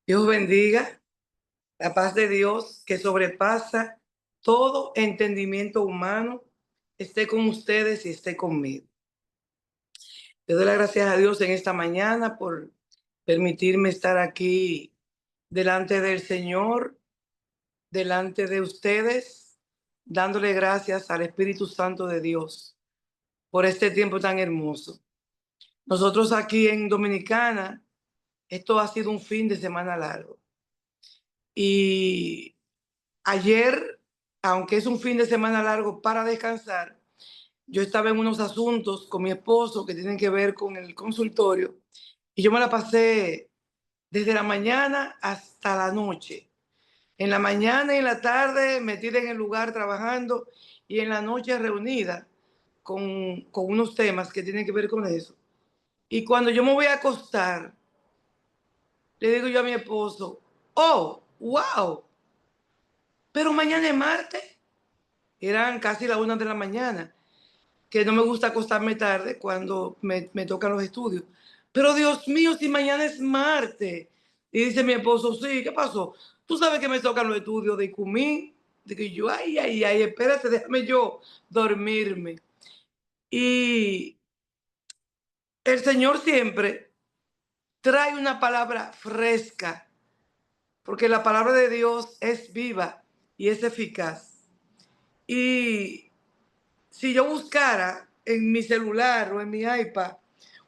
Dios bendiga la paz de Dios que sobrepasa todo entendimiento humano, esté con ustedes y esté conmigo. Le doy las gracias a Dios en esta mañana por permitirme estar aquí delante del Señor, delante de ustedes, dándole gracias al Espíritu Santo de Dios por este tiempo tan hermoso. Nosotros aquí en Dominicana, esto ha sido un fin de semana largo. Y ayer, aunque es un fin de semana largo para descansar, yo estaba en unos asuntos con mi esposo que tienen que ver con el consultorio y yo me la pasé desde la mañana hasta la noche. En la mañana y en la tarde metida en el lugar trabajando y en la noche reunida con unos temas que tienen que ver con eso. Y cuando yo me voy a acostar, le digo yo a mi esposo, oh, wow, pero mañana es martes. Eran casi la 1 de la mañana, que no me gusta acostarme tarde cuando me tocan los estudios. Pero Dios mío, si mañana es martes. Y dice mi esposo, sí, ¿qué pasó? Tú sabes que me tocan los estudios de ICUMIN. De que yo, ay, ay, ay, espérate, déjame yo dormirme. Y el Señor siempre trae una palabra fresca, porque la palabra de Dios es viva y es eficaz. Y si yo buscara en mi celular o en mi iPad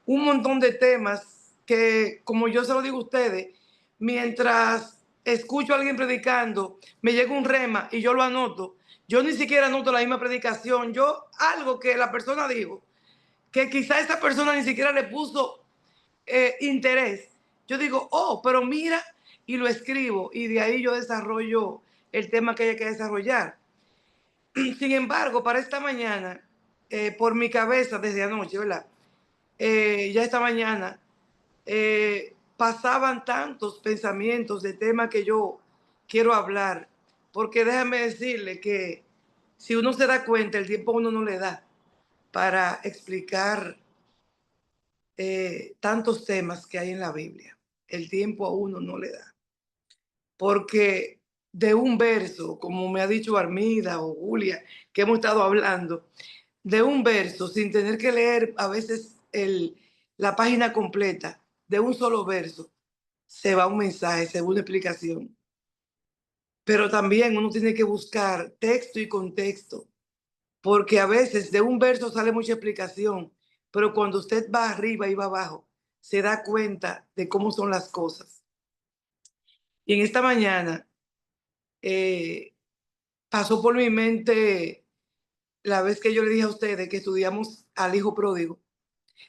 un montón de temas que, como yo se lo digo a ustedes, mientras escucho a alguien predicando, me llega un rema y yo lo anoto. Yo ni siquiera anoto la misma predicación. Yo algo que la persona dijo, que quizá esa persona ni siquiera le puso interés. Yo digo, oh, pero mira, y lo escribo y de ahí yo desarrollo el tema que haya que desarrollar. Sin embargo, para esta mañana, por mi cabeza desde anoche, ¿verdad? Ya esta mañana pasaban tantos pensamientos de temas que yo quiero hablar, porque déjame decirle que si uno se da cuenta, el tiempo a uno no le da para explicar tantos temas que hay en la Biblia. El tiempo a uno no le da. Porque de un verso, como me ha dicho Armida o Julia, que hemos estado hablando, de un verso, sin tener que leer a veces la página completa, de un solo verso, se va un mensaje, se va una explicación. Pero también uno tiene que buscar texto y contexto, porque a veces de un verso sale mucha explicación, pero cuando usted va arriba y va abajo, se da cuenta de cómo son las cosas. Y en esta mañana eh, pasó por mi mente la vez que yo le dije a ustedes que estudiamos al hijo pródigo.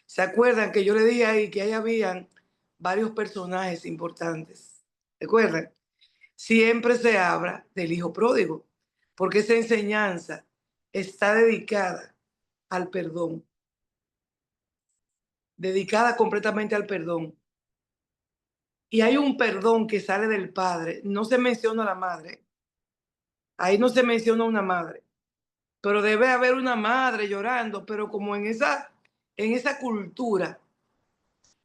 ¿Se acuerdan que yo le dije ahí que ahí habían varios personajes importantes? ¿Recuerdan? Siempre se habla del hijo pródigo, porque esa enseñanza está al perdón, dedicada completamente al perdón. Y hay un perdón que sale del padre, no se menciona a la madre, ahí no se menciona a una madre, pero debe haber una madre llorando, pero como en esa cultura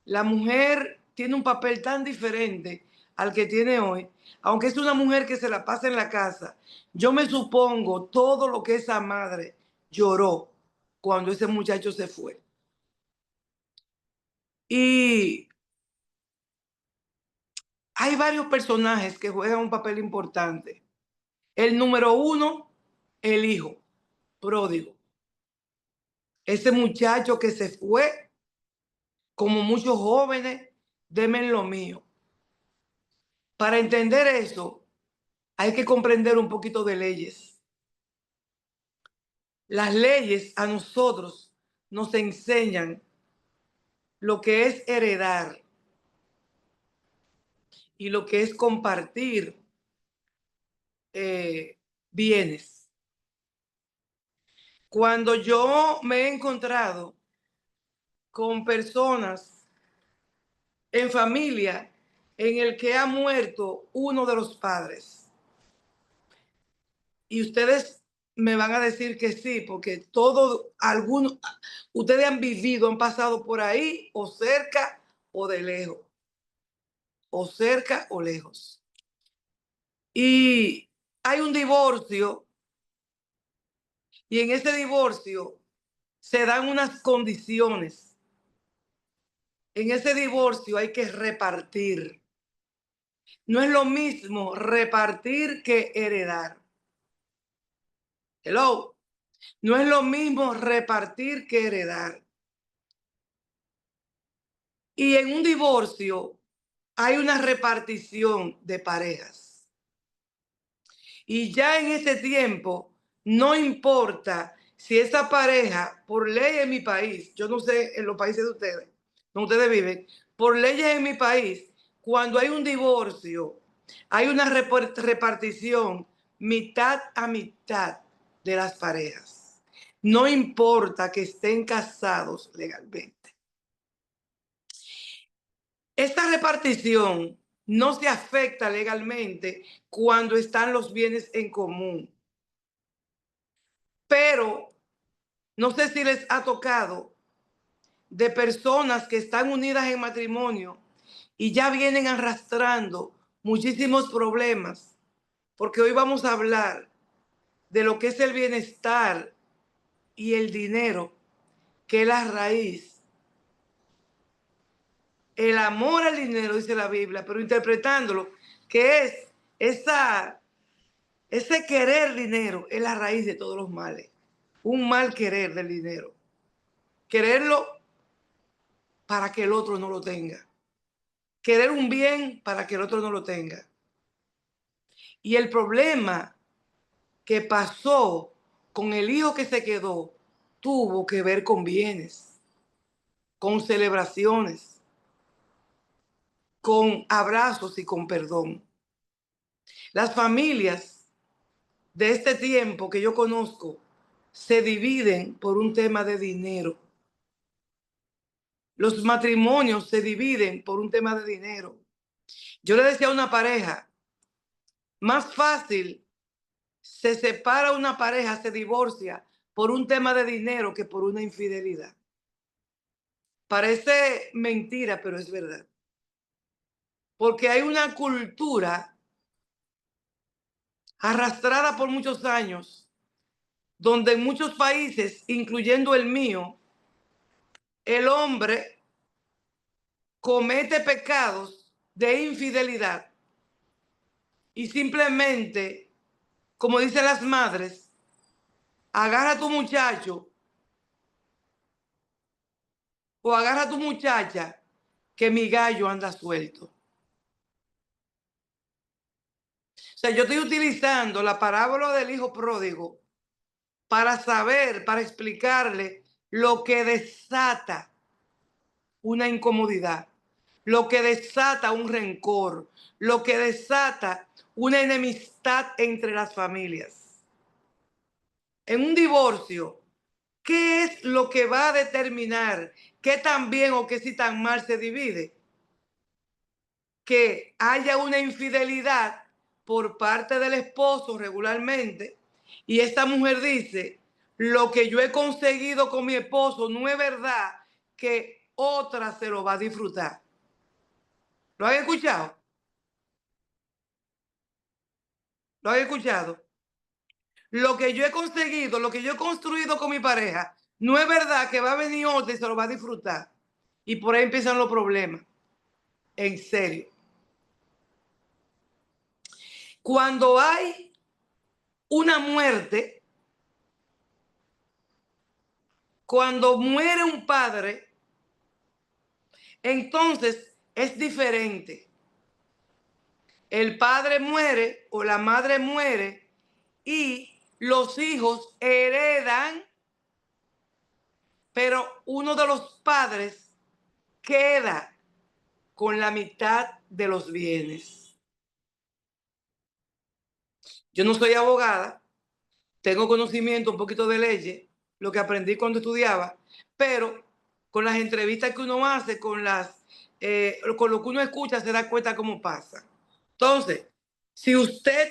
la mujer tiene un papel tan diferente al que tiene hoy, aunque es una mujer que se la pasa en la casa. Yo me supongo todo lo que esa madre lloró cuando ese muchacho se fue. Y hay varios personajes que juegan un papel importante. El número uno, el hijo pródigo. Ese muchacho que se fue, como muchos jóvenes, denme lo mío. Para entender eso, hay que comprender un poquito de leyes. Las leyes a nosotros nos enseñan lo que es heredar y lo que es compartir bienes. Cuando yo me he encontrado con personas en familia en el que ha muerto uno de los padres, y ustedes me van a decir que sí, porque ustedes han vivido, han pasado por ahí, o cerca o de lejos. o cerca o lejos. Y hay un divorcio y en ese divorcio se dan unas condiciones. En ese divorcio hay que repartir. No es lo mismo repartir que heredar. Hello. No es lo mismo repartir que heredar. Y en un divorcio hay una repartición de parejas. Y ya en ese tiempo no importa si esa pareja, por ley en mi país, yo no sé en los países de ustedes, donde ustedes viven, por leyes en mi país, cuando hay un divorcio, hay una repartición mitad a mitad de las parejas. No importa que estén casados legalmente. Esta repartición no se afecta legalmente cuando están los bienes en común. Pero no sé si les ha tocado de personas que están unidas en matrimonio y ya vienen arrastrando muchísimos problemas, porque hoy vamos a hablar de lo que es el bienestar y el dinero, que es la raíz. El amor al dinero, dice la Biblia, pero interpretándolo, que es ese querer dinero, es la raíz de todos los males. Un mal querer del dinero. Quererlo para que el otro no lo tenga. Querer un bien para que el otro no lo tenga. Y el problema que pasó con el hijo que se quedó tuvo que ver con bienes, con celebraciones, con abrazos y con perdón. Las familias de este tiempo que yo conozco se dividen por un tema de dinero. Los matrimonios se dividen por un tema de dinero. Yo le decía a una pareja, más fácil se separa una pareja, se divorcia por un tema de dinero que por una infidelidad. Parece mentira, pero es verdad. Porque hay una cultura arrastrada por muchos años, donde en muchos países, incluyendo el mío, el hombre comete pecados de infidelidad y simplemente, como dicen las madres, agarra a tu muchacho o agarra a tu muchacha que mi gallo anda suelto. O sea, yo estoy utilizando la parábola del hijo pródigo para saber, para explicarle lo que desata una incomodidad, lo que desata un rencor, lo que desata una enemistad entre las familias. En un divorcio, ¿qué es lo que va a determinar qué tan bien o qué si tan mal se divide? Que haya una infidelidad por parte del esposo regularmente y esta mujer dice, lo que yo he conseguido con mi esposo no es verdad que otra se lo va a disfrutar. ¿Lo han escuchado? ¿Lo han escuchado? Lo que yo he conseguido, lo que yo he construido con mi pareja, no es verdad que va a venir otra y se lo va a disfrutar. Y por ahí empiezan los problemas. En serio. Cuando hay una muerte, cuando muere un padre, entonces es diferente. El padre muere o la madre muere y los hijos heredan, pero uno de los padres queda con la mitad de los bienes. Yo no soy abogada, tengo conocimiento un poquito de leyes, lo que aprendí cuando estudiaba, pero con las entrevistas que uno hace, con lo que uno escucha, se da cuenta cómo pasa. Entonces, si usted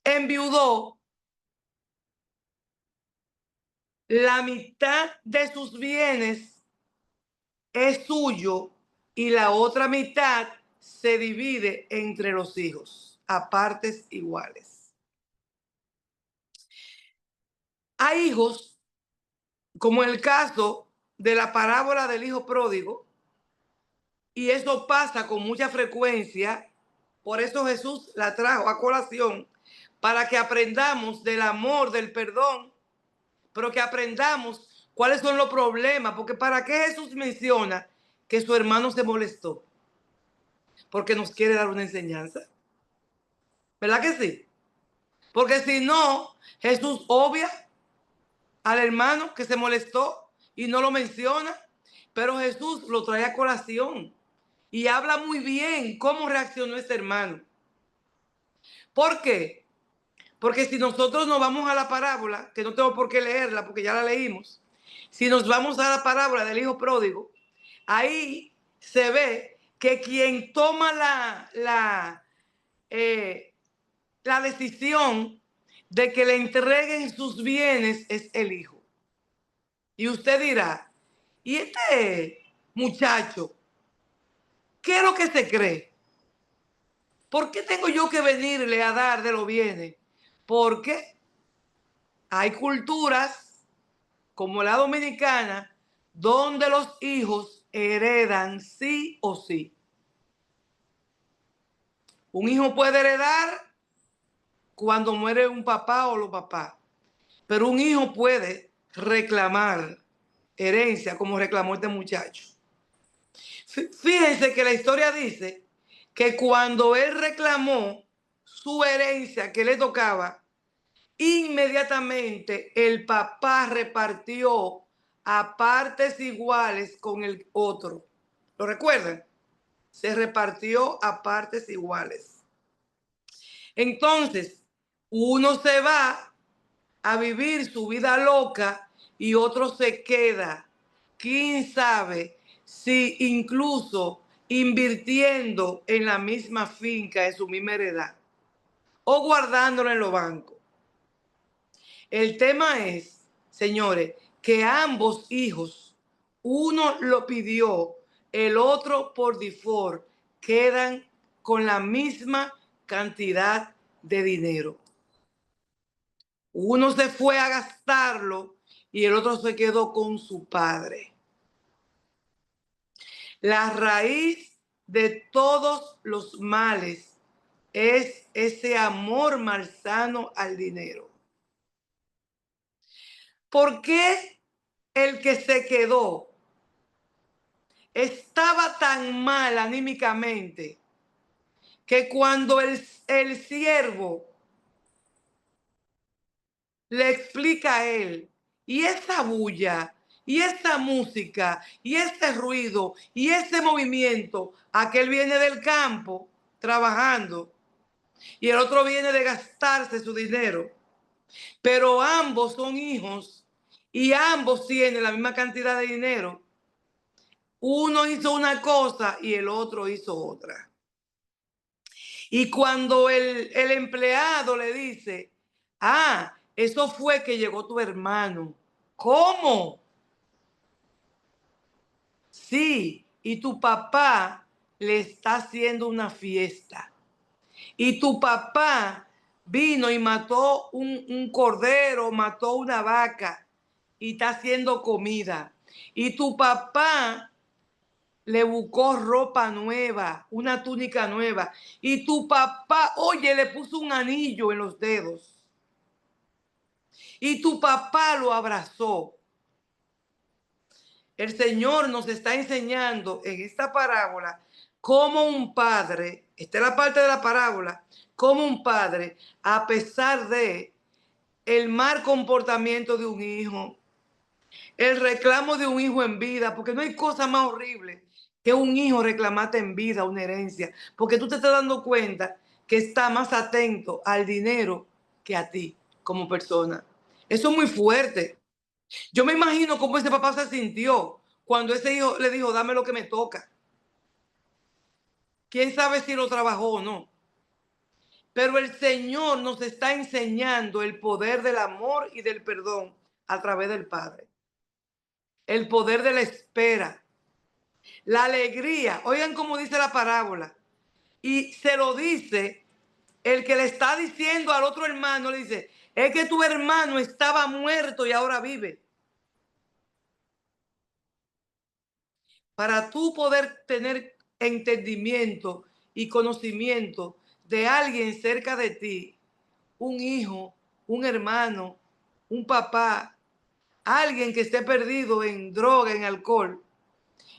enviudó, la mitad de sus bienes es suyo y la otra mitad se divide entre los hijos a partes iguales. Hay hijos, como el caso de la parábola del hijo pródigo, y eso pasa con mucha frecuencia. Por eso Jesús la trajo a colación, para que aprendamos del amor, del perdón, pero que aprendamos cuáles son los problemas. Porque ¿para qué Jesús menciona que su hermano se molestó? Porque nos quiere dar una enseñanza. ¿Verdad que sí? Porque si no, Jesús obvia al hermano que se molestó y no lo menciona, pero Jesús lo trae a colación y habla muy bien cómo reaccionó ese hermano. ¿Por qué? Porque si nosotros nos vamos a la parábola, que no tengo por qué leerla porque ya la leímos, si nos vamos a la parábola del hijo pródigo, ahí se ve que quien toma la decisión de que le entreguen sus bienes es el hijo. Y usted dirá, ¿y este muchacho qué es lo que se cree? ¿Por qué tengo yo que venirle a dar de los bienes? Porque hay culturas como la dominicana donde los hijos heredan sí o sí. Un hijo puede heredar cuando muere un papá o los papás, pero un hijo puede reclamar herencia como reclamó este muchacho. Fíjense que la historia dice que cuando él reclamó su herencia que le tocaba, inmediatamente el papá repartió a partes iguales con el otro. ¿Lo recuerdan? Se repartió a partes iguales. Entonces, uno se va a vivir su vida loca y otro se queda. ¿Quién sabe si incluso invirtiendo en la misma finca, en su misma heredad, o guardándolo en los bancos? El tema es, señores, que ambos hijos, uno lo pidió, el otro por default, quedan con la misma cantidad de dinero. Uno se fue a gastarlo y el otro se quedó con su padre. La raíz de todos los males es ese amor malsano al dinero. ¿Por qué el que se quedó estaba tan mal anímicamente que cuando el siervo le explica a él, y esa bulla, y esa música, y ese ruido, y ese movimiento, aquel viene del campo trabajando y el otro viene de gastarse su dinero, pero ambos son hijos y ambos tienen la misma cantidad de dinero? Uno hizo una cosa y el otro hizo otra. Y cuando el empleado le dice, eso fue que llegó tu hermano. ¿Cómo? Sí, y tu papá le está haciendo una fiesta. Y tu papá vino y mató un cordero, mató una vaca y está haciendo comida. Y tu papá le buscó ropa nueva, una túnica nueva. Y tu papá, oye, le puso un anillo en los dedos. Y tu papá lo abrazó. El Señor nos está enseñando en esta parábola cómo un padre, esta es la parte de la parábola, cómo un padre, a pesar de el mal comportamiento de un hijo, el reclamo de un hijo en vida, porque no hay cosa más horrible que un hijo reclamarte en vida una herencia, porque tú te estás dando cuenta que está más atento al dinero que a ti como persona. Eso es muy fuerte. Yo me imagino cómo ese papá se sintió cuando ese hijo le dijo, dame lo que me toca. Quién sabe si lo trabajó o no. Pero el Señor nos está enseñando el poder del amor y del perdón a través del Padre. El poder de la espera. La alegría. Oigan cómo dice la parábola. y se lo dice, el que le está diciendo al otro hermano, le dice, es que tu hermano estaba muerto y ahora vive. Para tú poder tener entendimiento y conocimiento de alguien cerca de ti, un hijo, un hermano, un papá, alguien que esté perdido en droga, en alcohol,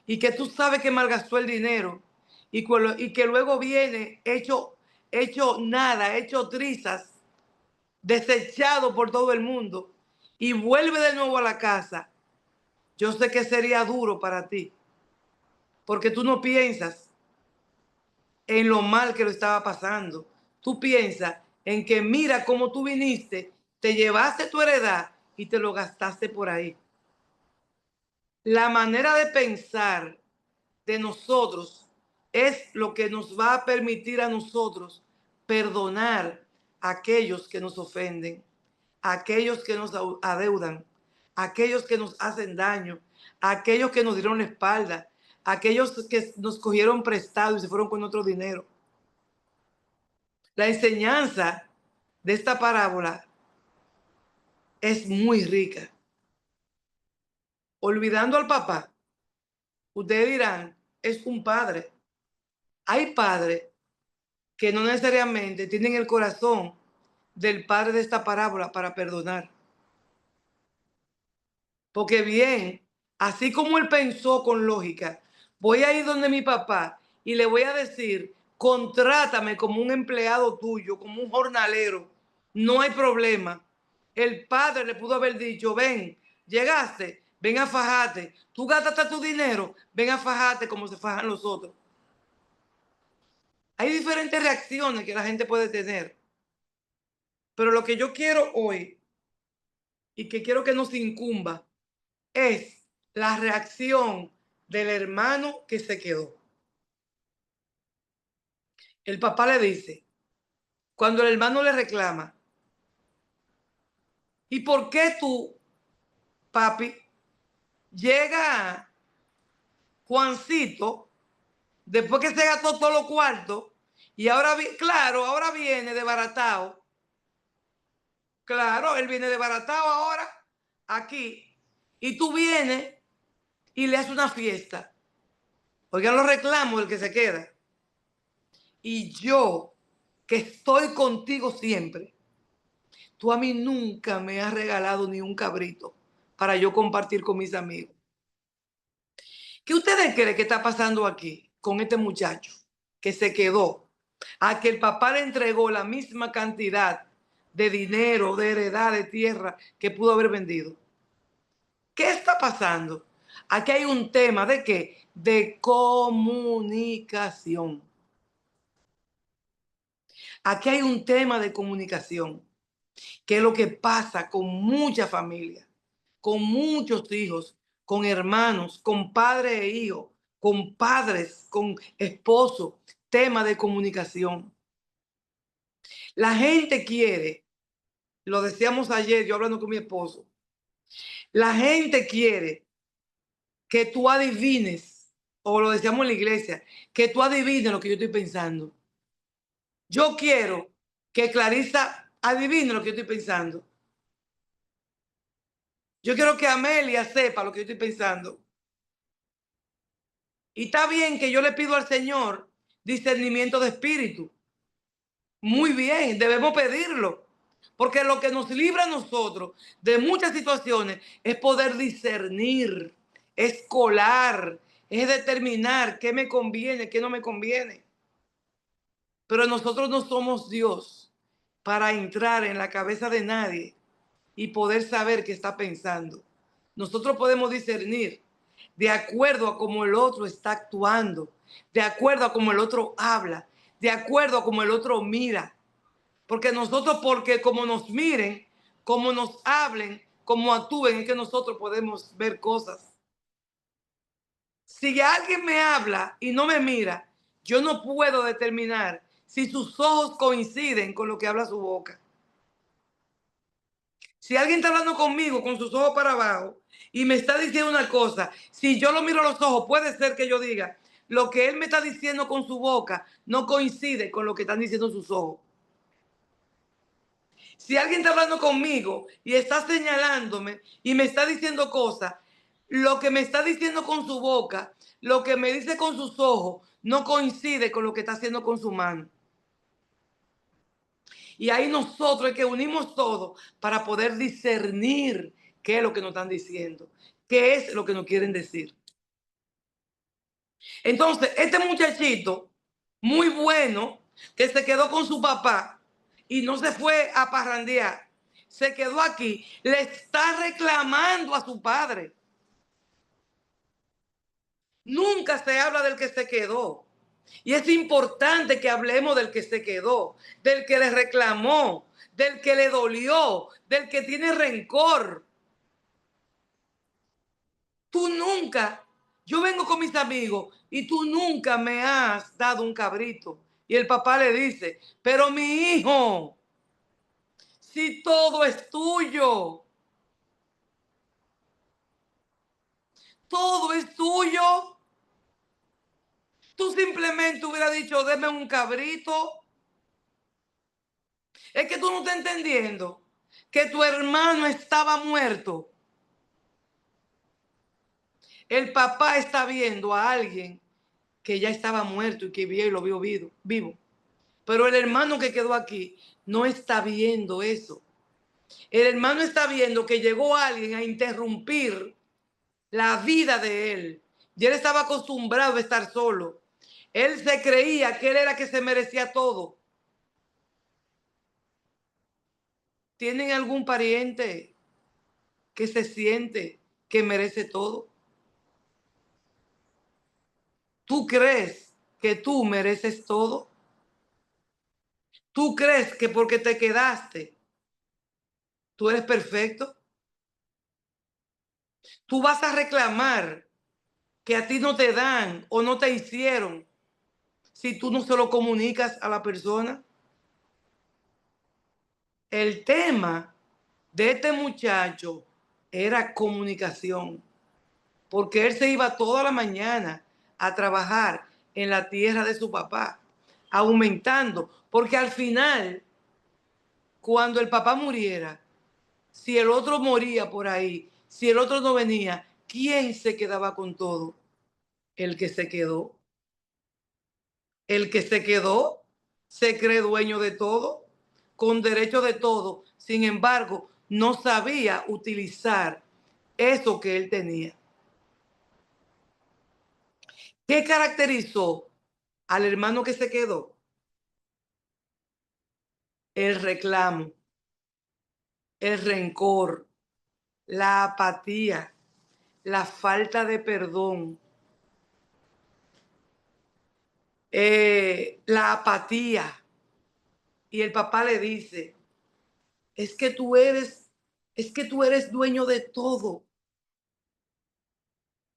y que tú sabes que malgastó el dinero y que luego viene hecho nada, hecho trizas, desechado por todo el mundo y vuelve de nuevo a la casa, yo sé que sería duro para ti, porque tú no piensas en lo mal que lo estaba pasando. Tú piensas en que mira cómo tú viniste, te llevaste tu heredad y te lo gastaste por ahí. La manera de pensar de nosotros es lo que nos va a permitir a nosotros perdonar a aquellos que nos ofenden, a aquellos que nos adeudan, a aquellos que nos hacen daño, a aquellos que nos dieron la espalda, a aquellos que nos cogieron prestado y se fueron con otro dinero. La enseñanza de esta parábola es muy rica. Olvidando al papá, ustedes dirán, es un padre. Hay padres que no necesariamente tienen el corazón del padre de esta parábola para perdonar. Porque bien, así como él pensó con lógica, voy a ir donde mi papá y le voy a decir, contrátame como un empleado tuyo, como un jornalero, no hay problema. El padre le pudo haber dicho, ven, llegaste, ven a fajarte, tú gastaste tu dinero, ven a fajarte como se fajan los otros. Hay diferentes reacciones que la gente puede tener, pero lo que yo quiero hoy y que quiero que nos incumba es la reacción del hermano que se quedó. El papá le dice, cuando el hermano le reclama, ¿y por qué tú, papi, llega Juancito, después que se gastó todos los cuartos, y ahora, claro, ahora viene desbaratado? Claro, él viene desbaratado ahora, aquí, y tú vienes y le haces una fiesta. Oigan los reclamos del que se queda. Y yo, que estoy contigo siempre, tú a mí nunca me has regalado ni un cabrito para yo compartir con mis amigos. ¿Qué ustedes creen que está pasando aquí con este muchacho que se quedó a que el papá le entregó la misma cantidad de dinero, de heredad, de tierra que pudo haber vendido? ¿Qué está pasando? Aquí hay un tema de qué? De comunicación. Aquí hay un tema de comunicación, que es lo que pasa con muchas familias, con muchos hijos, con hermanos, con padres e hijos, con padres, con esposos, tema de comunicación. La gente quiere, lo decíamos ayer, yo hablando con mi esposo, la gente quiere que tú adivines, o lo decíamos en la iglesia, que tú adivines lo que yo estoy pensando. Yo quiero que Clarisa adivine lo que yo estoy pensando. Yo quiero que Amelia sepa lo que yo estoy pensando. Y está bien que yo le pido al Señor discernimiento de espíritu. Muy bien, debemos pedirlo. Porque lo que nos libra a nosotros de muchas situaciones es poder discernir, es colar, es determinar qué me conviene, qué no me conviene. Pero nosotros no somos Dios para entrar en la cabeza de nadie y poder saber qué está pensando. Nosotros podemos discernir de acuerdo a cómo el otro está actuando, de acuerdo a cómo el otro habla, de acuerdo a cómo el otro mira. Porque nosotros, porque como nos miren, como nos hablen, como actúen, es que nosotros podemos ver cosas. Si alguien me habla y no me mira, yo no puedo determinar si sus ojos coinciden con lo que habla su boca. Si alguien está hablando conmigo con sus ojos para abajo y me está diciendo una cosa, si yo lo miro a los ojos, puede ser que yo diga, lo que él me está diciendo con su boca no coincide con lo que están diciendo sus ojos. Si alguien está hablando conmigo y está señalándome y me está diciendo cosas, lo que me está diciendo con su boca, lo que me dice con sus ojos, no coincide con lo que está haciendo con su mano. Y ahí nosotros es que unimos todo para poder discernir qué es lo que nos están diciendo, qué es lo que nos quieren decir. Entonces, este muchachito, muy bueno, que se quedó con su papá y no se fue a parrandear, se quedó aquí, le está reclamando a su padre. Nunca se habla del que se quedó. Y es importante que hablemos del que se quedó, del que le reclamó, del que le dolió, del que tiene rencor. Tú nunca, yo vengo con mis amigos y tú nunca me has dado un cabrito. Y el papá le dice, pero mi hijo, si todo es tuyo, todo es tuyo. Tú simplemente hubieras dicho, deme un cabrito. Es que tú no estás entendiendo que tu hermano estaba muerto. El papá está viendo a alguien que ya estaba muerto y que vio y lo vio vivo. Pero el hermano que quedó aquí no está viendo eso. El hermano está viendo que llegó alguien a interrumpir la vida de él. Y él estaba acostumbrado a estar solo. Él se creía que él era que se merecía todo. ¿Tienen algún pariente que se siente que merece todo? ¿Tú crees que tú mereces todo? ¿Tú crees que porque te quedaste, tú eres perfecto? ¿Tú vas a reclamar que a ti no te dan o no te hicieron si tú no se lo comunicas a la persona? El tema de este muchacho era comunicación, porque él se iba toda la mañana a trabajar en la tierra de su papá, aumentando, porque al final, cuando el papá muriera, si el otro moría por ahí, si el otro no venía, ¿quién se quedaba con todo? El que se quedó. El que se quedó se cree dueño de todo, con derecho de todo. Sin embargo, no sabía utilizar eso que él tenía. ¿Qué caracterizó al hermano que se quedó? El reclamo, el rencor, la apatía, la falta de perdón, la apatía. Y el papá le dice, es que tú eres, es que tú eres dueño de todo.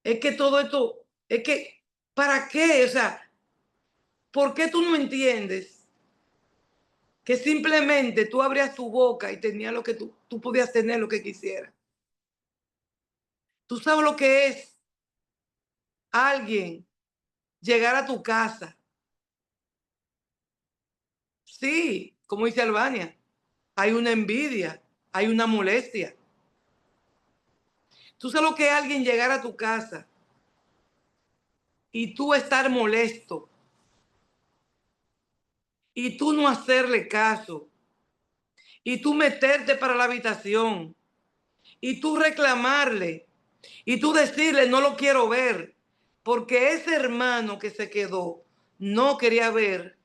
Es que todo esto, es que, ¿para qué? O sea, ¿por qué tú no entiendes que simplemente tú abrías tu boca y tenías lo que tú podías tener lo que quisieras? Tú sabes lo que es alguien llegar a tu casa. Sí, como dice Albania, hay una envidia, hay una molestia. Tú sabes lo que es alguien llegar a tu casa y tú estar molesto y tú no hacerle caso y tú meterte para la habitación y tú reclamarle y tú decirle no lo quiero ver, porque ese hermano que se quedó no quería ver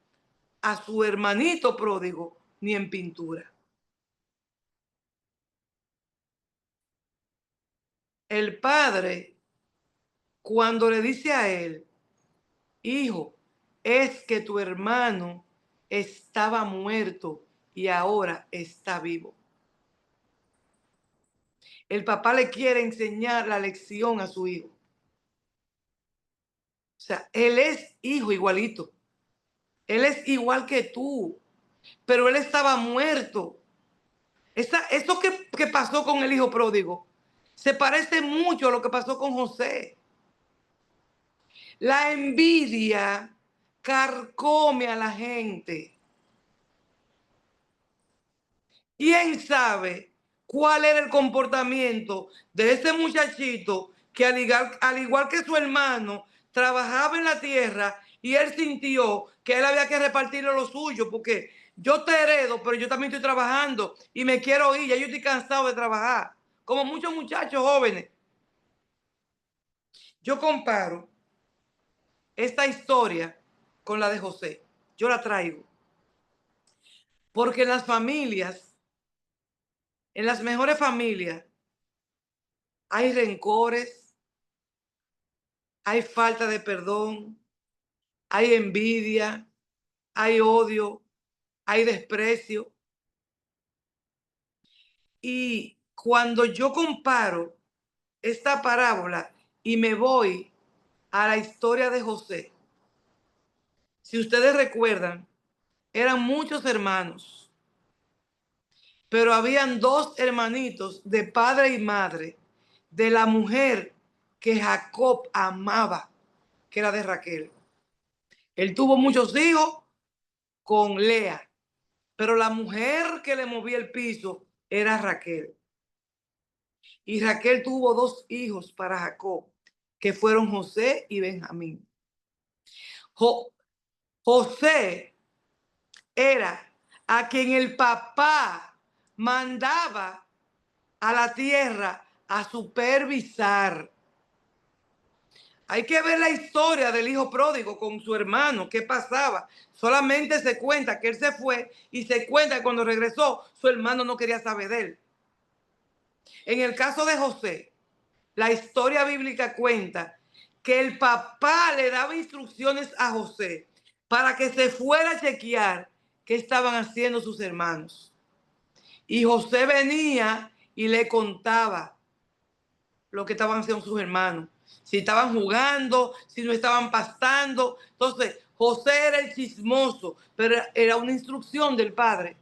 a su hermanito pródigo ni en pintura. El padre, cuando le dice a él, hijo, es que tu hermano estaba muerto y ahora está vivo. El papá le quiere enseñar la lección a su hijo. O sea, él es hijo igualito. Él es igual que tú, pero él estaba muerto. Eso que pasó con el hijo pródigo se parece mucho a lo que pasó con José. La envidia carcome a la gente. ¿Quién sabe cuál era el comportamiento de ese muchachito que al igual que su hermano trabajaba en la tierra y él sintió que él había que repartirle lo suyo? Porque yo te heredo, pero yo también estoy trabajando y me quiero ir, ya yo estoy cansado de trabajar. Como muchos muchachos jóvenes. Yo comparo esta historia con la de José. Yo la traigo. Porque en las familias, en las mejores familias, hay rencores, hay falta de perdón, hay envidia, hay odio, hay desprecio. Y cuando yo comparo esta parábola y me voy a la historia de José, si ustedes recuerdan, eran muchos hermanos, pero habían dos hermanitos de padre y madre de la mujer que Jacob amaba, que era de Raquel. Él tuvo muchos hijos con Lea, pero la mujer que le movía el piso era Raquel. Y Raquel tuvo dos hijos para Jacob, que fueron José y Benjamín. José era a quien el papá mandaba a la tierra a supervisar. Hay que ver la historia del hijo pródigo con su hermano, qué pasaba. Solamente se cuenta que él se fue y se cuenta que cuando regresó su hermano no quería saber de él. En el caso de José, la historia bíblica cuenta que el papá le daba instrucciones a José para que se fuera a chequear qué estaban haciendo sus hermanos. Y José venía y le contaba lo que estaban haciendo sus hermanos. Si estaban jugando, si no estaban pastando. Entonces, José era el chismoso, pero era una instrucción del padre.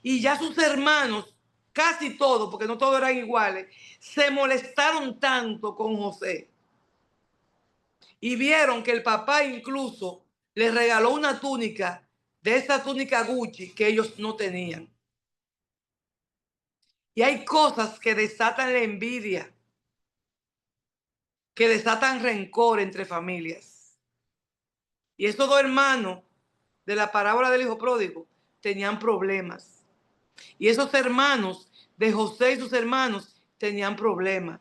Y ya sus hermanos, casi todos, porque no todos eran iguales, se molestaron tanto con José. Y vieron que el papá incluso les regaló una túnica, de esa túnica Gucci que ellos no tenían. Y hay cosas que desatan la envidia, que desatan rencor entre familias. Y esos dos hermanos de la parábola del hijo pródigo tenían problemas. Y esos hermanos de José y sus hermanos tenían problemas.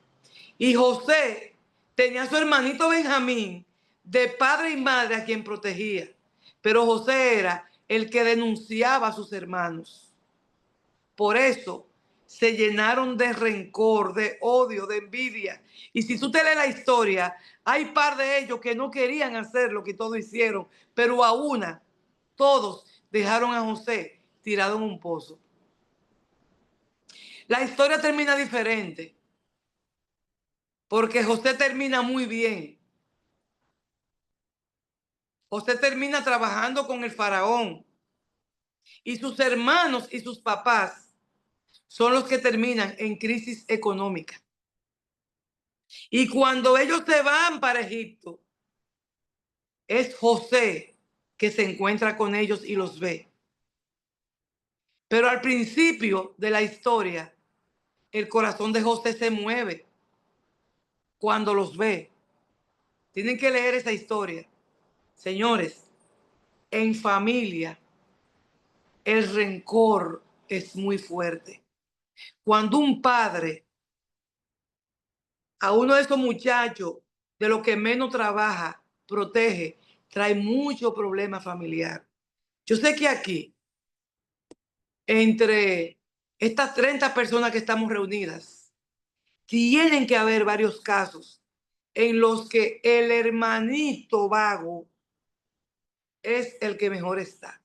Y José tenía a su hermanito Benjamín de padre y madre a quien protegía. Pero José era el que denunciaba a sus hermanos. Por eso se llenaron de rencor, de odio, de envidia. Y si tú te lees la historia, hay par de ellos que no querían hacer lo que todos hicieron, pero a una, todos dejaron a José tirado en un pozo. La historia termina diferente, porque José termina muy bien. José termina trabajando con el faraón. Y sus hermanos y sus papás son los que terminan en crisis económica. Y cuando ellos se van para Egipto, es José que se encuentra con ellos y los ve. Pero al principio de la historia, el corazón de José se mueve cuando los ve. Tienen que leer esa historia. Señores, en familia, el rencor es muy fuerte. Cuando un padre a uno de esos muchachos, de los que menos trabaja, protege, trae mucho problema familiar. Yo sé que aquí, entre estas 30 personas que estamos reunidas, tienen que haber varios casos en los que el hermanito vago es el que mejor está.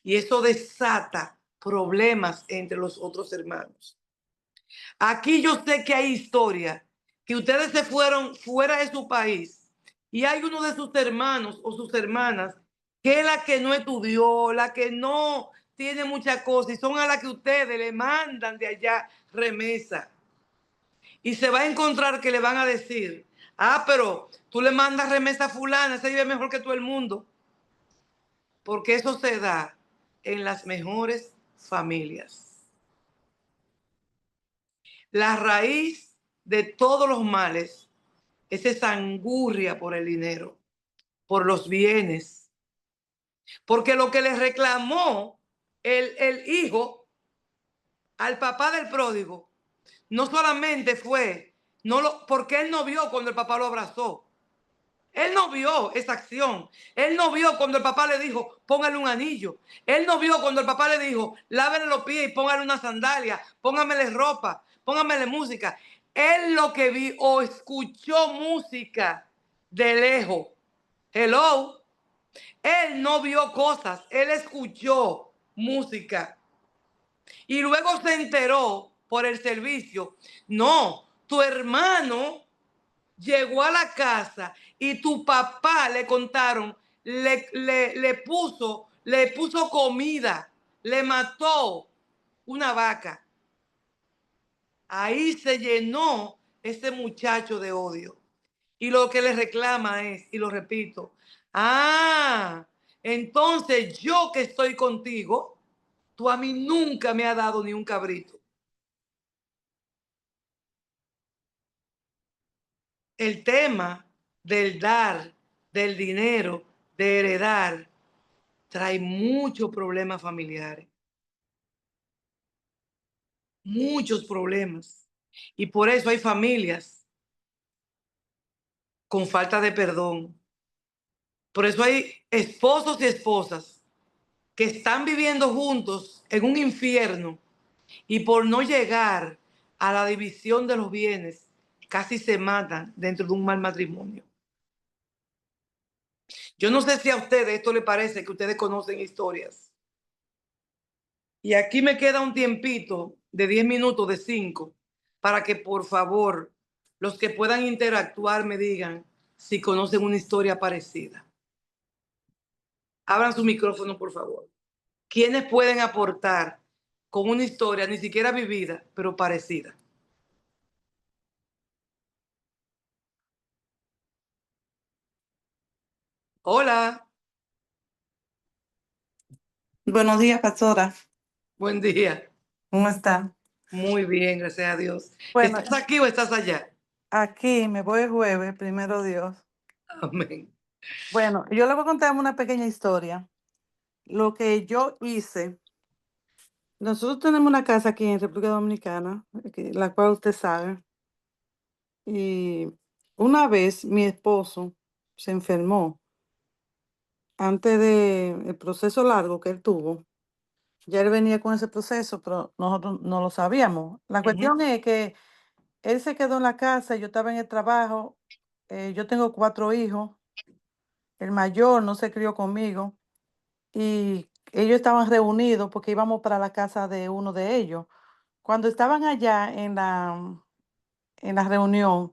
Y eso desata problemas entre los otros hermanos. Aquí yo sé que hay historias que ustedes se fueron fuera de su país y hay uno de sus hermanos o sus hermanas que es la que no estudió, la que no tiene muchas cosas y son a las que ustedes le mandan de allá remesa. Y se va a encontrar que le van a decir, Ah, pero tú le mandas remesa a fulana, ese vive mejor que todo el mundo. Porque eso se da en las mejores familias. La raíz de todos los males es esa angurria por el dinero, por los bienes. Porque lo que le reclamó el hijo al papá del pródigo no solamente fue, porque él no vio cuando el papá lo abrazó. Él no vio esa acción. Él no vio cuando el papá le dijo, póngale un anillo. Él no vio cuando el papá le dijo, lávele los pies y póngale una sandalia, póngamele ropa, póngamele música. Él lo que vio o escuchó música de lejos. Hello. Él no vio cosas, él escuchó música. Y luego se enteró por el servicio. No, tu hermano llegó a la casa y tu papá le contaron, le puso comida, le mató una vaca. Ahí se llenó ese muchacho de odio. Y lo que le reclama es, y lo repito, ah, entonces yo que estoy contigo, tú a mí nunca me has dado ni un cabrito. El tema del dar, del dinero, de heredar, trae muchos problemas familiares, muchos problemas. Y por eso hay familias con falta de perdón. Por eso hay esposos y esposas que están viviendo juntos en un infierno y por no llegar a la división de los bienes, casi se matan dentro de un mal matrimonio. Yo no sé si a ustedes esto les parece que ustedes conocen historias. Y aquí me queda un tiempito de 10 minutos, de 5, para que por favor los que puedan interactuar me digan si conocen una historia parecida. Abran su micrófono, por favor. ¿Quiénes pueden aportar con una historia ni siquiera vivida, pero parecida? Hola, Buenos días, pastora. buen día. ¿Cómo está? Muy bien, gracias a Dios. Bueno, ¿Estás aquí o estás allá? aquí me voy el jueves, primero Dios. Amén. Bueno, yo le voy a contar una pequeña historia. Lo que yo hice, nosotros tenemos una casa aquí en República Dominicana, la cual usted sabe, y una vez mi esposo se enfermó antes del proceso largo que él tuvo. Ya él venía con ese proceso, pero nosotros no lo sabíamos. La Ujú, cuestión es que él se quedó en la casa, yo estaba en el trabajo, yo tengo 4 hijos, el mayor no se crió conmigo y ellos estaban reunidos porque íbamos para la casa de uno de ellos. Cuando estaban allá en la reunión,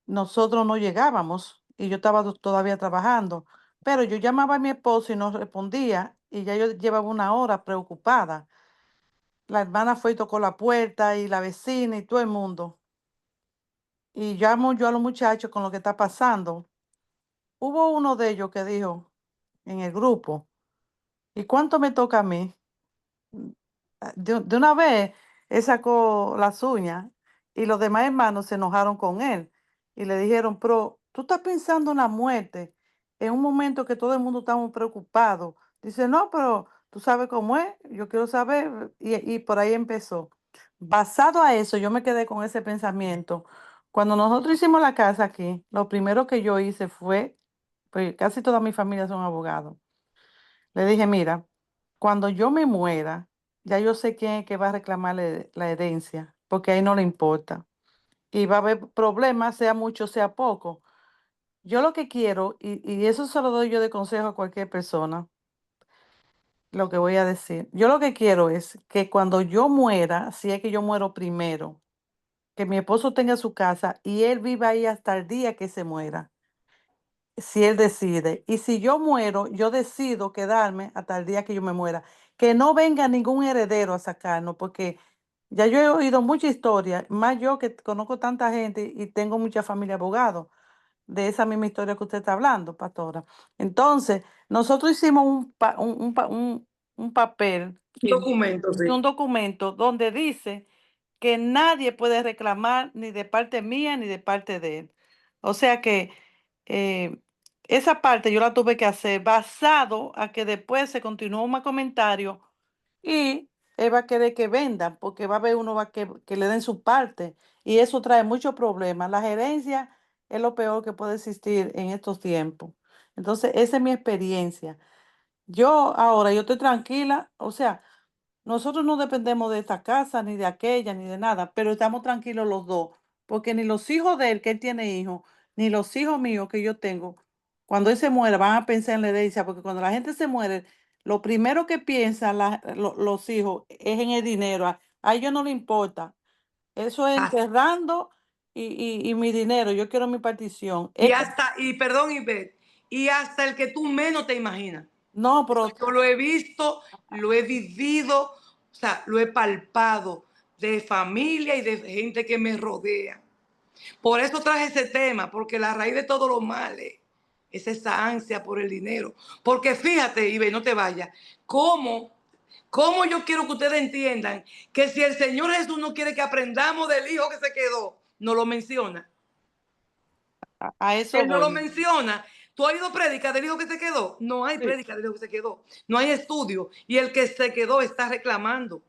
nosotros no llegábamos y yo estaba todavía trabajando, pero yo llamaba a mi esposo y no respondía y ya yo llevaba una hora preocupada. La hermana fue y tocó la puerta y la vecina y todo el mundo. Y llamo yo a los muchachos con lo que está pasando. Hubo uno de ellos que dijo en el grupo, ¿y cuánto me toca a mí? De una vez, él sacó las uñas y los demás hermanos se enojaron con él y le dijeron, pero tú estás pensando en la muerte en un momento que todo el mundo estamos preocupado. Dice, no, pero tú sabes cómo es, yo quiero saber. Y por ahí empezó. Basado a eso, yo me quedé con ese pensamiento. Cuando nosotros hicimos la casa aquí, lo primero que yo hice fue, pues casi toda mi familia son abogados. Le dije, mira, cuando yo me muera, ya yo sé quién es que va a reclamarle la herencia, porque ahí no le importa. Y va a haber problemas, sea mucho, sea poco. Yo lo que quiero, y eso se lo doy yo de consejo a cualquier persona, lo que voy a decir. Yo lo que quiero es que cuando yo muera, si es que yo muero primero, que mi esposo tenga su casa y él viva ahí hasta el día que se muera, si él decide. Y si yo muero, yo decido quedarme hasta el día que yo me muera. Que no venga ningún heredero a sacarnos, porque Ya yo he oído mucha historia, más yo que conozco tanta gente y tengo mucha familia abogado, de esa misma historia que usted está hablando, pastora. Entonces, nosotros hicimos un papel, Un documento, sí. un documento donde dice que nadie puede reclamar ni de parte mía ni de parte de él. O sea que eh, esa parte yo la tuve que hacer basado a que después se continuó un comentario y él va a querer que vendan porque va a haber uno que le den su parte y eso trae muchos problemas. La gerencia es lo peor que puede existir en estos tiempos. Entonces, esa es mi experiencia. Yo estoy tranquila, o sea, nosotros no dependemos de esta casa, ni de aquella, ni de nada, pero estamos tranquilos los dos, porque ni los hijos de él, que él tiene hijos, ni los hijos míos que yo tengo, cuando él se muera, van a pensar en la herencia, porque cuando la gente se muere, lo primero que piensan los hijos es en el dinero. A ellos no le importa. Eso es As- enterrando y mi dinero. Yo quiero mi partición. Y hasta, y perdón, Ivette, y hasta el que tú menos te imaginas. No, Eso pero yo lo he visto, lo he vivido, o sea, lo he palpado de familia y de gente que me rodea. Por eso traje ese tema, porque la raíz de todos los males es esa ansia por el dinero. Porque fíjate, Ibe, no te vayas, cómo, cómo yo quiero que ustedes entiendan que si el Señor Jesús no quiere que aprendamos del hijo que se quedó, no lo menciona. a eso Él no lo voy. menciona. ¿Tú has oído prédica del hijo que se quedó? No hay Sí. prédica del hijo que se quedó. No hay estudio. Y el que se quedó está reclamando.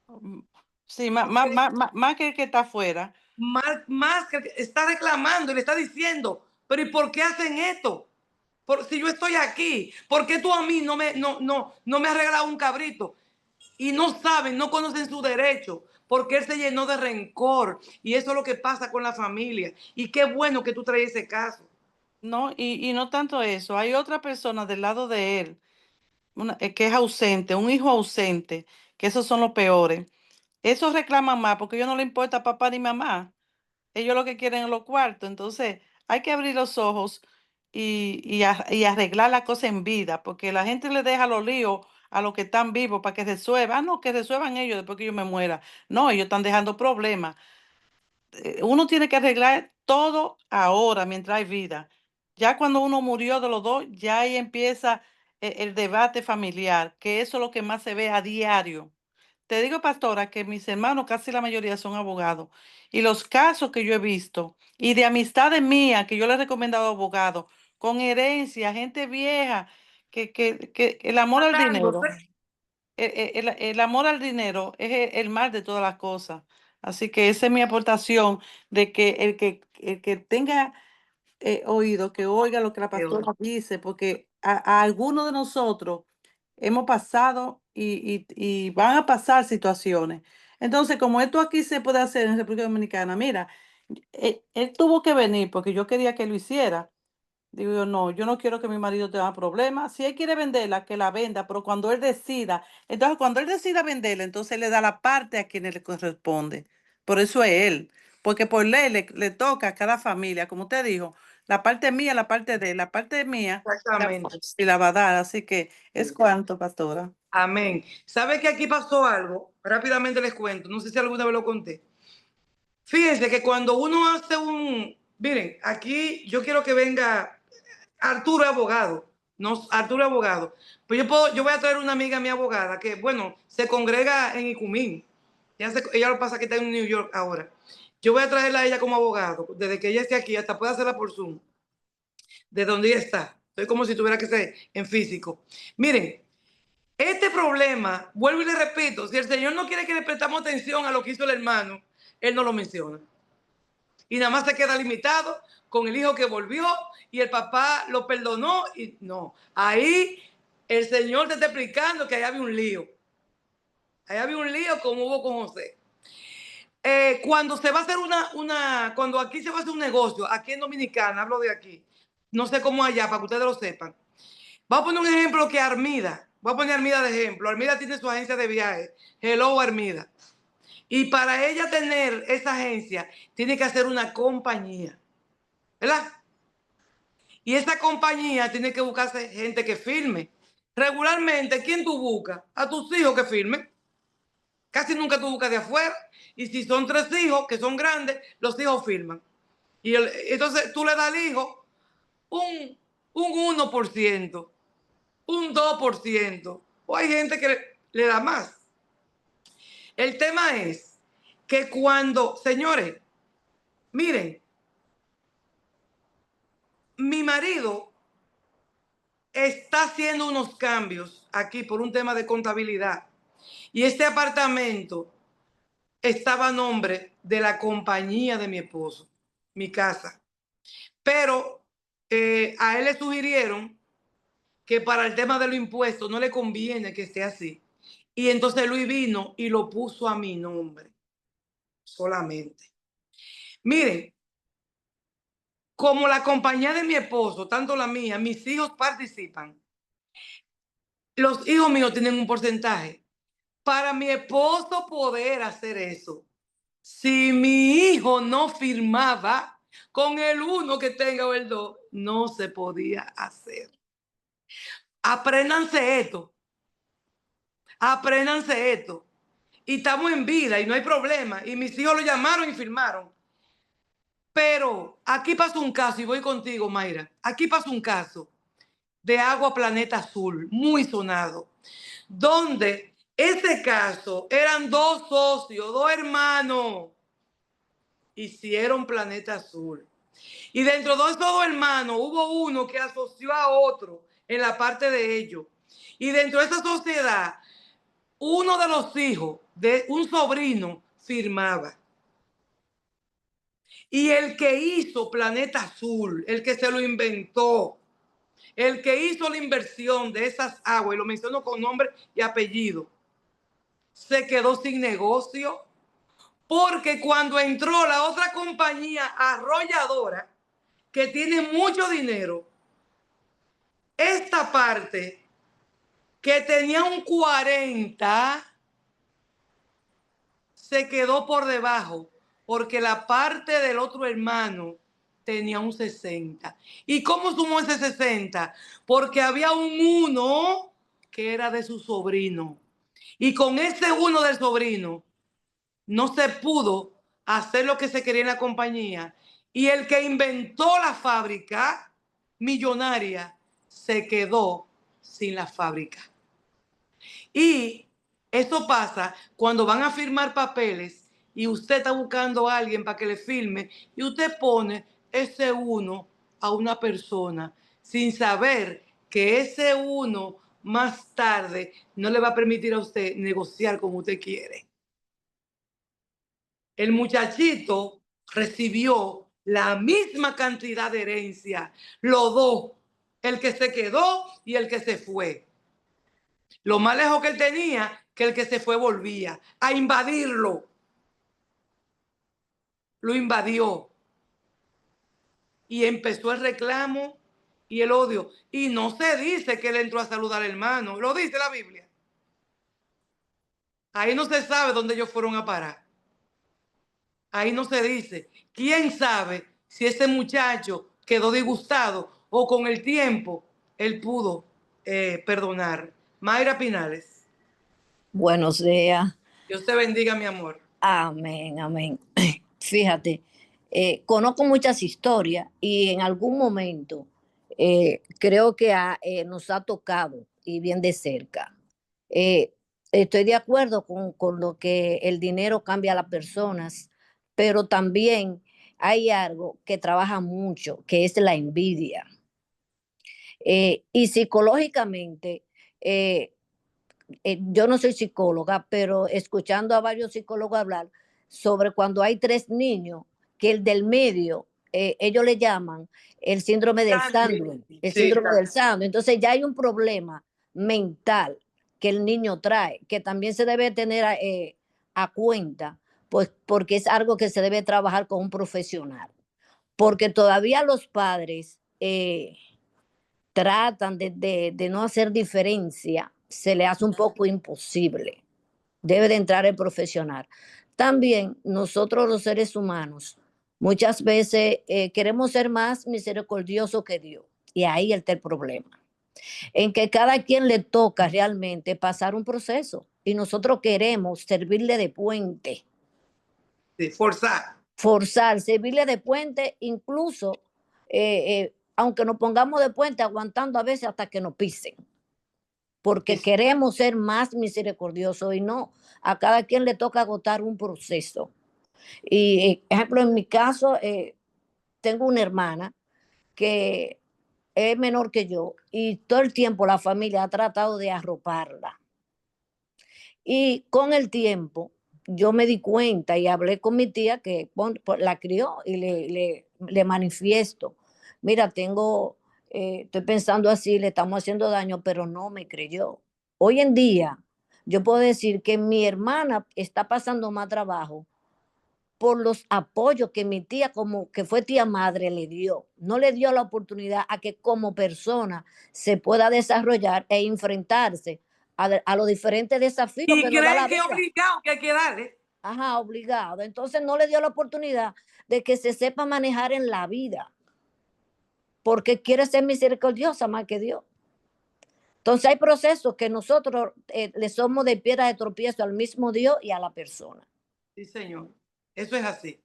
Mm, sí, más que el que está afuera. Más que está reclamando y le está diciendo, pero ¿y por qué hacen esto? Si yo estoy aquí, ¿por qué tú a mí no me has regalado un cabrito? Y no saben, no conocen su derecho, porque él se llenó de rencor. Y eso es lo que pasa con la familia. Y qué bueno que tú traes ese caso. No, y no tanto eso. Hay otra persona del lado de él, que es ausente, un hijo ausente, que esos son los peores. Esos reclaman más porque a ellos no les importa papá ni mamá. Ellos lo que quieren es los cuartos. Entonces, hay que abrir los ojos y arreglar la cosa en vida, porque la gente le deja los líos a los que están vivos para que resuelvan. Ah, no, que resuelvan ellos después que yo me muera. No, ellos están dejando problemas. Uno tiene que arreglar todo ahora, mientras hay vida. Ya cuando uno murió de los dos, ya ahí empieza el debate familiar, que eso es lo que más se ve a diario. Te digo, pastora, que mis hermanos, casi la mayoría son abogados. Y los casos que yo he visto, y de amistades mías, que yo les he recomendado abogados, con herencia, gente vieja, que el amor al Matándose. dinero, el amor al dinero es el mal de todas las cosas. Así que esa es mi aportación de que el que tenga oído, que oiga lo que la pastora dice, porque a algunos de nosotros hemos pasado y van a pasar situaciones. Entonces, como esto aquí se puede hacer en República Dominicana, mira, él tuvo que venir porque yo quería que lo hiciera. Digo yo, no, yo no quiero que mi marido tenga problemas. Si él quiere venderla, que la venda, pero cuando él decida, entonces cuando él decida venderla, entonces él le da la parte a quien le corresponde. Por eso es él, porque por ley le toca a cada familia, como usted dijo, la parte mía, la parte de él, la parte mía, Exactamente. y la va a dar. Así que es cuanto, pastora. Amén. ¿Sabe que aquí pasó algo? Rápidamente les cuento. No sé si alguna vez lo conté. Fíjense que cuando uno hace un... Miren, aquí yo quiero que venga Arturo abogado. No, Arturo abogado. Pues yo voy a traer una amiga, mi abogada, que bueno, se congrega en Icumín. Ella lo pasa que está en New York ahora. Yo voy a traerla a ella como abogado. Desde que ella esté aquí, hasta puede hacerla por Zoom. De donde ella está. Estoy como si tuviera que ser en físico. Miren, este problema, vuelvo y le repito, si el Señor no quiere que le prestamos atención a lo que hizo el hermano, Él no lo menciona. Y nada más se queda limitado con el hijo que volvió y el papá lo perdonó y no. Ahí el Señor te está explicando que ahí había un lío. Ahí había un lío como hubo con José. Cuando se va a hacer cuando aquí se va a hacer un negocio, aquí en Dominicana, hablo de aquí, no sé cómo allá, para que ustedes lo sepan. Vamos a poner un ejemplo que Armida, voy a poner Armida de ejemplo. Armida tiene su agencia de viajes, Hello Armida. Y para ella tener esa agencia, tiene que hacer una compañía, ¿verdad? Y esa compañía tiene que buscarse gente que firme. Regularmente, ¿quién tú buscas? A tus hijos que firmen. Casi nunca tú buscas de afuera. Y si son 3 hijos que son grandes, los hijos firman. Y entonces tú le das al hijo un 1%, un 2%. O hay gente que le da más. El tema es que cuando, señores, miren, mi marido está haciendo unos cambios aquí por un tema de contabilidad. Y este apartamento estaba a nombre de la compañía de mi esposo, mi casa. Pero a él le sugirieron que para el tema de los impuestos no le conviene que esté así. Y entonces Luis vino y lo puso a mi nombre solamente. Miren, como la compañía de mi esposo, tanto la mía, mis hijos participan. Los hijos míos tienen un porcentaje. Para mi esposo poder hacer eso, si mi hijo no firmaba con el 1 que tenga o el 2, no se podía hacer. Apréndanse esto. Apréndanse esto. Y estamos en vida y no hay problema. Y mis hijos lo llamaron y firmaron. Pero aquí pasó un caso, y voy contigo, Mayra. Aquí pasó un caso de Agua Planeta Azul, muy sonado, donde ese caso eran 2 socios, 2 hermanos, hicieron Planeta Azul. Y dentro de esos 2 hermanos hubo uno que asoció a otro en la parte de ellos. Y dentro de esa sociedad, uno de los hijos de un sobrino firmaba. Y el que hizo Planeta Azul, el que se lo inventó, el que hizo la inversión de esas aguas, y lo menciono con nombre y apellido, se quedó sin negocio, porque cuando entró la otra compañía arrolladora, que tiene mucho dinero, esta parte que tenía un 40 se quedó por debajo, porque la parte del otro hermano tenía un 60. ¿Y cómo sumó ese 60? Porque había un 1 que era de su sobrino. Y con ese 1 del sobrino no se pudo hacer lo que se quería en la compañía. Y el que inventó la fábrica millonaria se quedó sin la fábrica. Y eso pasa cuando van a firmar papeles y usted está buscando a alguien para que le firme y usted pone ese 1 a una persona sin saber que ese 1 más tarde no le va a permitir a usted negociar como usted quiere. El muchachito recibió la misma cantidad de herencia, los dos, el que se quedó y el que se fue. Lo más lejos que él tenía, que el que se fue volvía a invadirlo. Lo invadió. Y empezó el reclamo y el odio. Y no se dice que él entró a saludar al hermano. Lo dice la Biblia. Ahí no se sabe dónde ellos fueron a parar. Ahí no se dice. ¿Quién sabe si ese muchacho quedó disgustado o con el tiempo él pudo perdonar? Mayra Pinales. Buenos días. Dios te bendiga, mi amor. Amén, amén. Fíjate, conozco muchas historias y en algún momento creo que nos ha tocado y bien de cerca. Eh, Estoy de acuerdo con lo que el dinero cambia a las personas, pero también hay algo que trabaja mucho, que es la envidia. Y psicológicamente, eh, yo no soy psicóloga, pero escuchando a varios psicólogos hablar sobre cuando hay 3 niños, que el del medio, ellos le llaman el síndrome del sándwich, el Sí, síndrome del sándwich. Entonces ya hay un problema mental que el niño trae, que también se debe tener a cuenta, pues porque es algo que se debe trabajar con un profesional. Porque todavía los padres tratan de no hacer diferencia, se le hace un poco imposible. Debe de entrar el profesional. También nosotros los seres humanos muchas veces queremos ser más misericordiosos que Dios. Y ahí está el problema. En que cada quien le toca realmente pasar un proceso. y nosotros queremos servirle de puente. Sí, forzar. Forzar, servirle de puente, incluso, aunque nos pongamos de puente, aguantando a veces hasta que nos pisen. Porque queremos ser más misericordiosos y no, a cada quien le toca agotar un proceso. Y, ejemplo, en mi caso, tengo una hermana que es menor que yo y todo el tiempo la familia ha tratado de arroparla. Y con el tiempo yo me di cuenta y hablé con mi tía que la crió y le manifiesto, mira, estoy pensando así, le estamos haciendo daño, pero no me creyó. Hoy en día yo puedo decir que mi hermana está pasando más trabajo por los apoyos que mi tía, como que fue tía madre, le dio. No le dio la oportunidad a que como persona se pueda desarrollar e enfrentarse a los diferentes desafíos Y que nos da creen la que es vida. obligado que hay que darle. Ajá, obligado. Entonces no le dio la oportunidad de que se sepa manejar en la vida, porque quiere ser misericordiosa más que Dios. Entonces hay procesos que nosotros le somos de piedra de tropiezo al mismo Dios y a la persona. Sí, señor. Eso es así.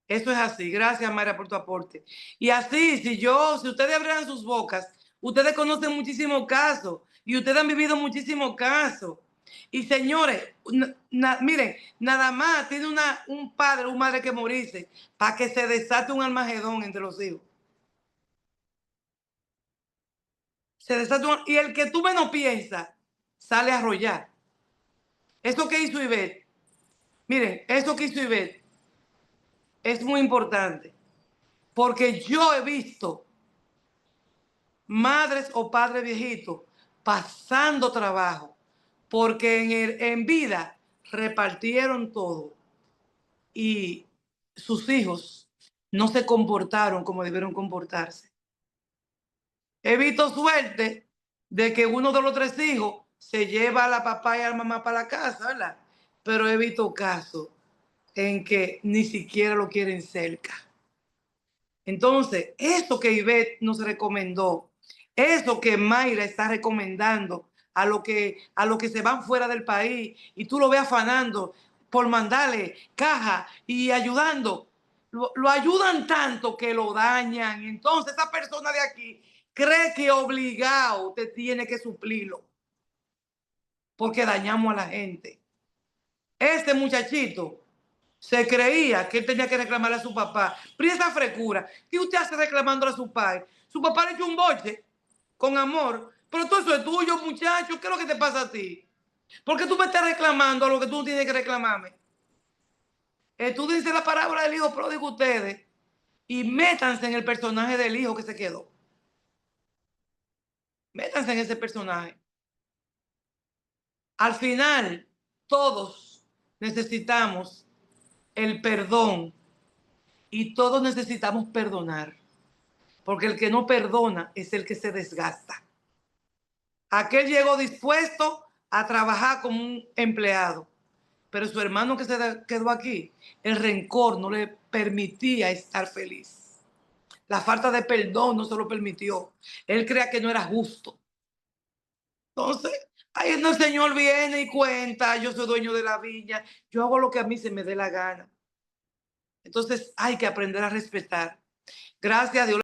Eso es así. Gracias, Mayra, por tu aporte. Y así, si ustedes abrieran sus bocas, ustedes conocen muchísimos casos y ustedes han vivido muchísimos casos. Y señores, miren, nada más tiene un padre o una madre que morirse para que se desate un Armagedón entre los hijos. Se desata y el que tú menos piensas sale a arrollar. Eso que hizo Ivette, miren, eso que hizo Ivette es muy importante. Porque yo he visto madres o padres viejitos pasando trabajo, porque en vida repartieron todo y sus hijos no se comportaron como debieron comportarse. He visto suerte de que uno de los 3 hijos se lleva a la papá y a la mamá para la casa, ¿verdad? Pero he visto casos en que ni siquiera lo quieren cerca. Entonces, eso que Ivette nos recomendó, eso que Mayra está recomendando a lo que se van fuera del país y tú lo ves afanando por mandarle caja y ayudando, lo ayudan tanto que lo dañan. Entonces, esa persona de aquí cree que obligado te tiene que suplirlo porque dañamos a la gente. Este muchachito se creía que él tenía que reclamarle a su papá. Pero esa frescura, ¿qué usted hace reclamándole a su padre? Su papá le echó un boche con amor, pero todo eso es tuyo, muchacho. ¿Qué es lo que te pasa a ti? ¿Por qué tú me estás reclamando a lo que tú no tienes que reclamarme? Estúdiense la parábola del hijo pródigo ustedes y métanse en el personaje del hijo que se quedó. Métanse en ese personaje. Al final, todos necesitamos el perdón y todos necesitamos perdonar. Porque el que no perdona es el que se desgasta. Aquel llegó dispuesto a trabajar como un empleado, pero su hermano que se quedó aquí, el rencor no le permitía estar feliz. La falta de perdón no se lo permitió. Él creía que no era justo. Entonces, ahí el Señor viene y cuenta, yo soy dueño de la viña, yo hago lo que a mí se me dé la gana. Entonces hay que aprender a respetar. Gracias a Dios.